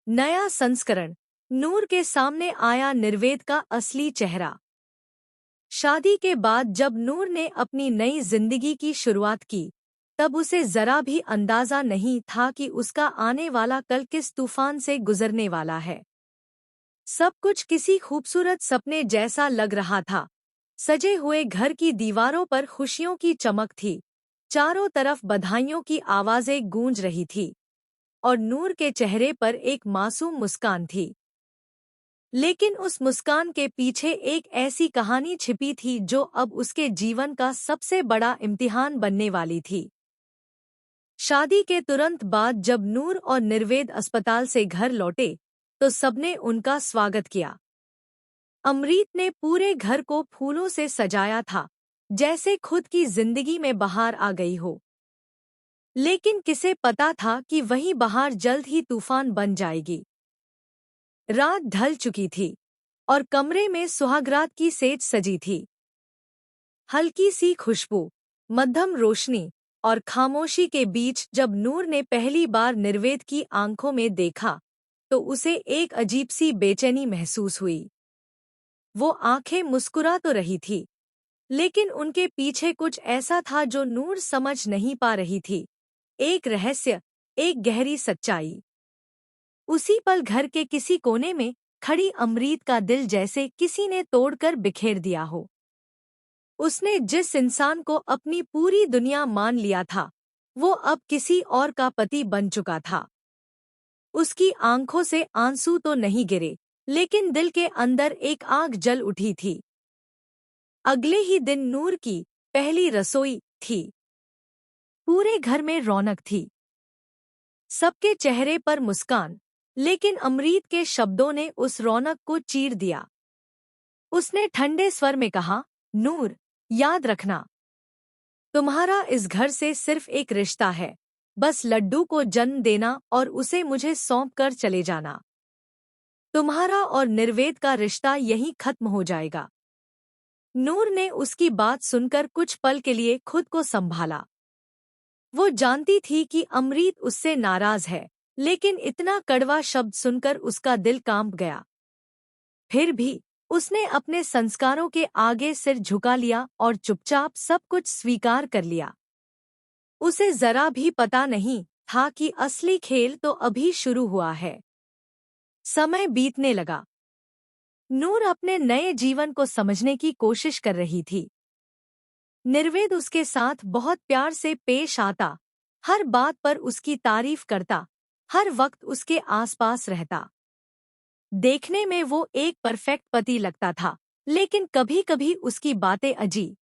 नया संस्करण। नूर के सामने आया निर्वेद का असली चेहरा। शादी के बाद जब नूर ने अपनी नई जिंदगी की शुरुआत की, तब उसे जरा भी अंदाजा नहीं था कि उसका आने वाला कल किस तूफान से गुजरने वाला है। सब कुछ किसी खूबसूरत सपने जैसा लग रहा था। सजे हुए घर की दीवारों पर खुशियों की चमक थी, चारों तरफ बधाइयों की आवाजें गूंज रही थी और नूर के चेहरे पर एक मासूम मुस्कान थी। लेकिन उस मुस्कान के पीछे एक ऐसी कहानी छिपी थी जो अब उसके जीवन का सबसे बड़ा इम्तिहान बनने वाली थी। शादी के तुरंत बाद जब नूर और निर्वेद अस्पताल से घर लौटे, तो सबने उनका स्वागत किया। अमरीत ने पूरे घर को फूलों से सजाया था, जैसे खुद की जिंदगी में बहार आ गई हो। लेकिन किसे पता था कि वही बहार जल्द ही तूफान बन जाएगी। रात ढल चुकी थी और कमरे में सुहागरात की सेज सजी थी। हल्की सी खुशबू, मध्यम रोशनी और खामोशी के बीच जब नूर ने पहली बार निर्वेद की आंखों में देखा, तो उसे एक अजीब सी बेचैनी महसूस हुई। वो आंखें मुस्कुरा तो रही थी, लेकिन उनके पीछे कुछ ऐसा था जो नूर समझ नहीं पा रही थी। एक रहस्य, एक गहरी सच्चाई। उसी पल घर के किसी कोने में खड़ी अमरीत का दिल जैसे किसी ने तोड़कर बिखेर दिया हो। उसने जिस इंसान को अपनी पूरी दुनिया मान लिया था, वो अब किसी और का पति बन चुका था। उसकी आंखों से आंसू तो नहीं गिरे, लेकिन दिल के अंदर एक आग जल उठी थी। अगले ही दिन नूर की पहली रसोई थी। पूरे घर में रौनक थी, सबके चेहरे पर मुस्कान, लेकिन अमरीत के शब्दों ने उस रौनक को चीर दिया। उसने ठंडे स्वर में कहा, नूर, याद रखना, तुम्हारा इस घर से सिर्फ एक रिश्ता है, बस लड्डू को जन्म देना और उसे मुझे सौंप कर चले जाना। तुम्हारा और निर्वेद का रिश्ता यहीं खत्म हो जाएगा। नूर ने उसकी बात सुनकर कुछ पल के लिए खुद को संभाला। वो जानती थी कि अमरीत उससे नाराज है, लेकिन इतना कड़वा शब्द सुनकर उसका दिल कांप गया। फिर भी उसने अपने संस्कारों के आगे सिर झुका लिया और चुपचाप सब कुछ स्वीकार कर लिया। उसे जरा भी पता नहीं था कि असली खेल तो अभी शुरू हुआ है। समय बीतने लगा। नूर अपने नए जीवन को समझने की कोशिश कर रही थी। निर्वेद उसके साथ बहुत प्यार से पेश आता, हर बात पर उसकी तारीफ करता, हर वक्त उसके आसपास रहता। देखने में वो एक परफेक्ट पति लगता था, लेकिन कभी-कभी उसकी बातें अजीब